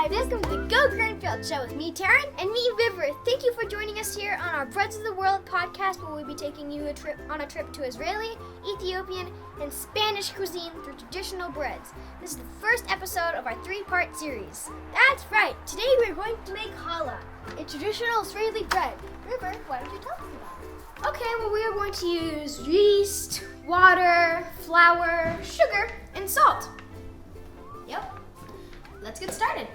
Hi, welcome to the GoGreenfield show with me, Taryn, and me, River. Thank you for joining us here on our Breads of the World podcast, where we'll be taking you on a trip to Israeli, Ethiopian, and Spanish cuisine through traditional breads. This is the first episode of our three-part series. That's right. Today we're going to make challah, a traditional Israeli bread. River, why don't you tell us about it? Okay, well, we are going to use yeast, water, flour, sugar, and salt. Yep. Let's get started.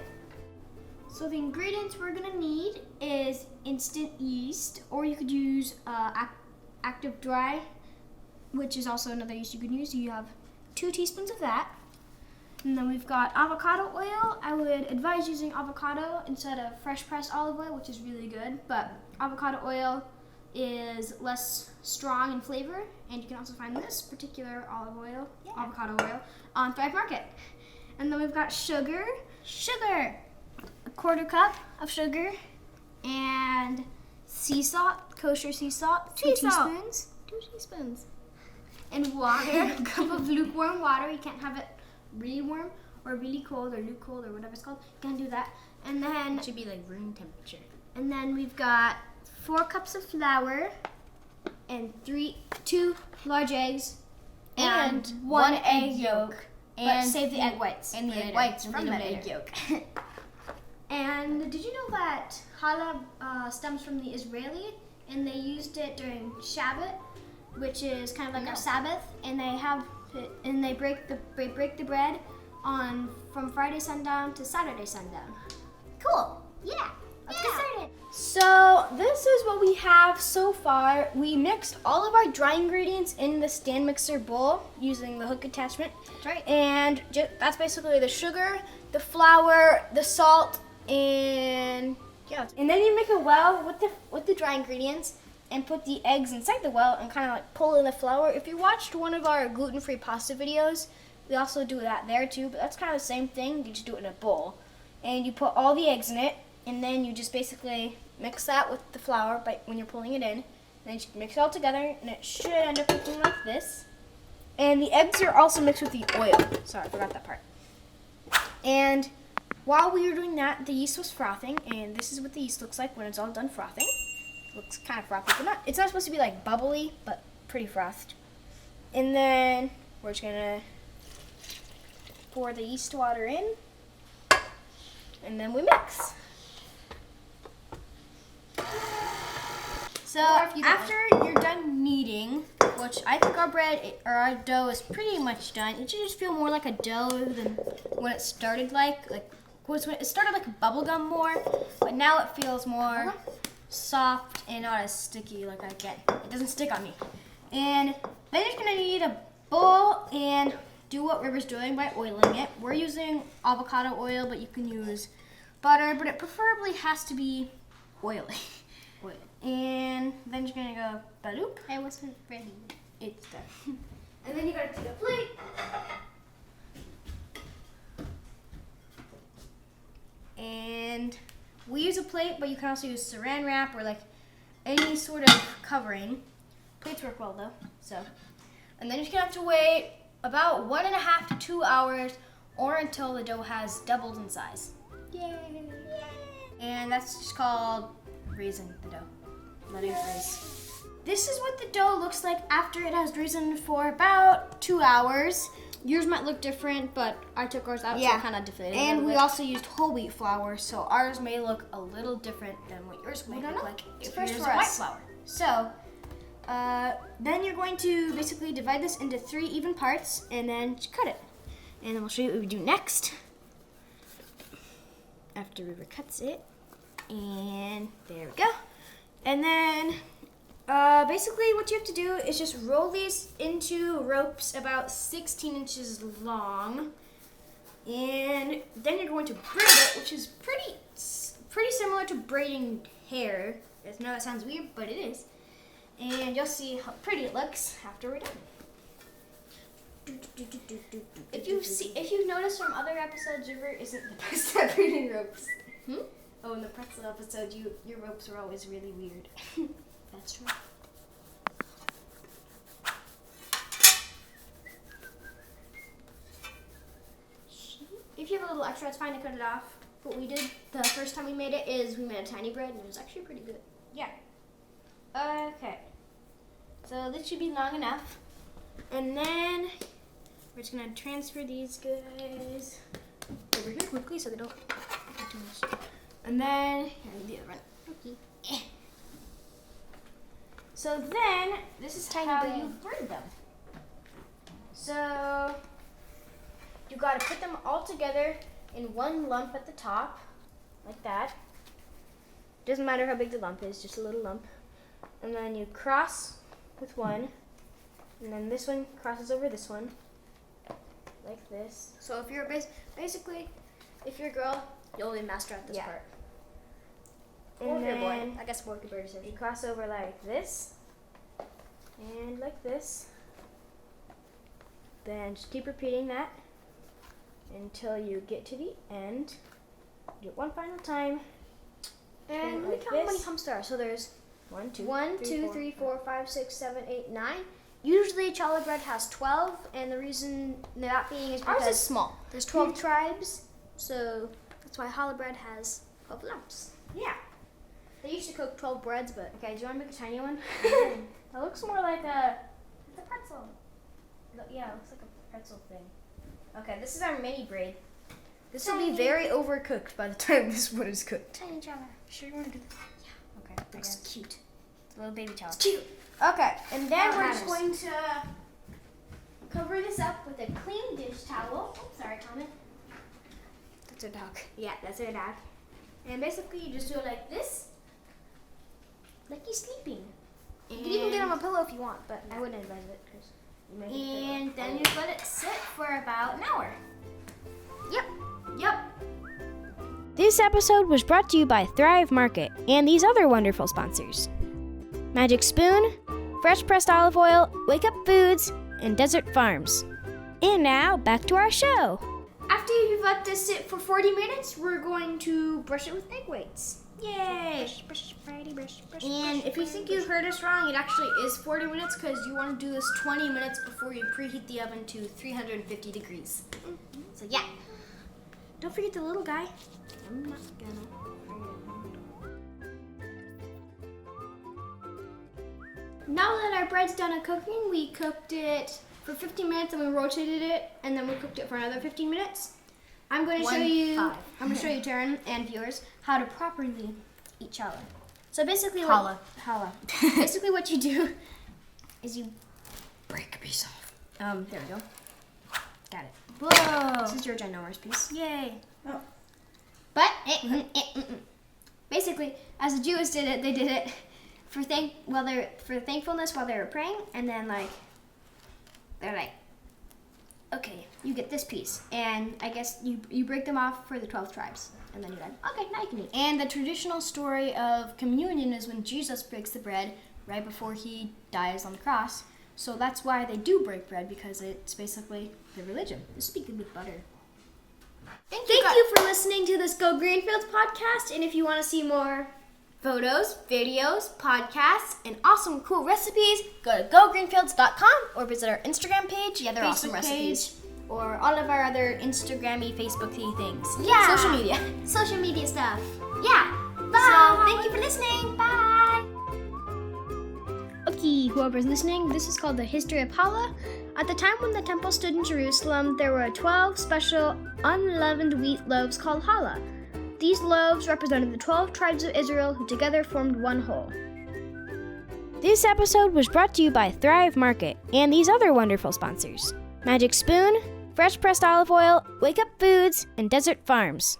So the ingredients we're gonna need is instant yeast, or you could use active dry, which is also another yeast you can use. You have 2 teaspoons of that. And then we've got avocado oil. I would advise using avocado instead of fresh pressed olive oil, which is really good, but avocado oil is less strong in flavor, and you can also find this particular avocado oil on Thrive Market. And then we've got sugar, a 1/4 cup of sugar, and sea salt, kosher sea salt, 2 teaspoons. 2 teaspoons. And water, a cup of lukewarm water. You can't have it really warm or really cold or lukewarm or whatever it's called. You can't do that. And then it should be like room temperature. And then we've got 4 cups of flour and 2 large eggs and 1 egg yolk. But save the egg whites. And the egg whites from the egg yolk. And did you know that challah stems from the Israeli, and they used it during Shabbat, which is kind of like our Sabbath, and they break the bread from Friday sundown to Saturday sundown. Cool. Yeah. Let's get started. So this is what we have so far. We mixed all of our dry ingredients in the stand mixer bowl using the hook attachment. That's right. And that's basically the sugar, the flour, the salt, and yeah. And then you make a well with the dry ingredients and put the eggs inside the well and kind of like pull in the flour. If you watched one of our gluten-free pasta videos, we also do that there too. But that's kind of the same thing. You just do it in a bowl, and you put all the eggs in it. And then you just basically mix that with the flour when you're pulling it in. And then you mix it all together, and it should end up looking like this. And the eggs are also mixed with the oil. Sorry, I forgot that part. And while we were doing that, the yeast was frothing, and this is what the yeast looks like when it's all done frothing. It looks kind of frothy, but it's not supposed to be like bubbly, but pretty frothed. And then we're just gonna pour the yeast water in, and then we mix. So after you're done kneading, which I think our dough is pretty much done. It should just feel more like a dough than when it started it started like a bubble gum more, but now it feels more soft and not as sticky like I get. It doesn't stick on me. And then you're gonna need a bowl and do what River's doing by oiling it. We're using avocado oil, but you can use butter, but it preferably has to be oily. And then you're gonna go badoop. I wasn't ready. It's done. And then you gotta take a plate. And we use a plate, but you can also use saran wrap or like any sort of covering. Plates work well though. And then you're gonna have to wait about 1.5 to 2 hours, or until the dough has doubled in size. Yay! And that's just called raising the dough. Letting it raise. This is what the dough looks like after it has risen for about 2 hours. Yours might look different, but I took ours out, so it kind of deflated. And we also used whole wheat flour, so ours may look a little different than what yours might look like if yours is white flour. So then you're going to basically divide this into 3 even parts, and then cut it. And then we'll show you what we do next. After River cuts it, and there we go. And then basically what you have to do is just roll these into ropes about 16 inches long. And then you're going to braid it, which is pretty similar to braiding hair. I know that sounds weird, but it is. And you'll see how pretty it looks after we're done. If you've noticed from other episodes, River isn't the best at braiding ropes. Oh, in the pretzel episode, your ropes were always really weird. That's true. If you have a little extra, it's fine to cut it off. what we did the first time we made it is we made a tiny bread, and it was actually pretty good. Yeah. Okay. So this should be long enough. And then we're just gonna transfer these guys over here quickly so they don't get too much. And then here, the other one. Okay. So then this is Tiny how bread. you bread them. So you gotta put them all together in one lump at the top, like that. Doesn't matter how big the lump is, just a little lump. And then you cross with one, and then this one crosses over this one, like this. So if you're basically, if you're a girl, you'll be master at this part. And Or if you're a boy. then I guess boy could better say you cross over like this, and like this. Then just keep repeating that until you get to the end. Do it one final time. And like look how many humps there are. So there's 1, 2, 3, 4, 5, 6, 7, 8, 9. Usually challah bread has 12, and the reason that being is Ours because is small. there's 12 tribes, so that's why challah bread has 12 lumps. Yeah. They used to cook 12 breads, but okay, do you want to make a tiny one? That looks more like it's a pretzel. Yeah, it looks like a pretzel thing. Okay, this is our mini braid. This will be very overcooked by the time this one is cooked. Tiny challah. Sure you want to do that? Okay. Looks cute. It's a little baby challah. It's cute. Okay, and then That we're just matters. going to cover this up with a clean dish towel. Oh, sorry, Comment. That's our dog. Yeah, that's our dog. And basically, you just do it like this, like he's sleeping. You can even get him a pillow if you want, but I wouldn't advise it because you may get And then you let it sit for about an hour. Yep. This episode was brought to you by Thrive Market and these other wonderful sponsors: Magic Spoon, Fresh Pressed Olive Oil, Wake Up Foods, and Desert Farms. And now, back to our show. After you've let this sit for 40 minutes, we're going to brush it with egg whites. Yay! And if you think you heard us wrong, it actually is 40 minutes because you want to do this 20 minutes before you preheat the oven to 350 degrees. So yeah. Don't forget the little guy. I'm not gonna forget. Now that our bread's done cooking, we cooked it for 15 minutes and we rotated it, and then we cooked it for another 15 minutes. I'm going to show you, Taryn and viewers, how to properly eat challah. So basically, Challah. Basically, what you do is you break a piece off. There we go. Got it. Whoa. This is your ginormous piece. Yay. Oh. But basically, as the Jews did it, they did it for thankfulness while they were praying, and then they're like, okay, you get this piece, and I guess you break them off for the 12 tribes, and then you're like, okay, now you can eat. And the traditional story of communion is when Jesus breaks the bread right before he dies on the cross. So that's why they do break bread, because it's basically the religion. This would be good with butter. Thank you for listening to this Go Greenfield podcast, and if you want to see more photos, videos, podcasts, and awesome cool recipes, go to GoGreenfields.com or visit our Instagram page. Yeah, they're awesome recipes. Or all of our other Instagram-y, Facebook-y things. Yeah. Social media stuff. Yeah. Bye. So thank you for listening. Bye. Okay, whoever's listening, this is called the History of Challah. At the time when the temple stood in Jerusalem, there were 12 special unleavened wheat loaves called challah. These loaves represented the 12 tribes of Israel who together formed one whole. This episode was brought to you by Thrive Market and these other wonderful sponsors: Magic Spoon, Fresh Pressed Olive Oil, Wake Up Foods, and Desert Farms.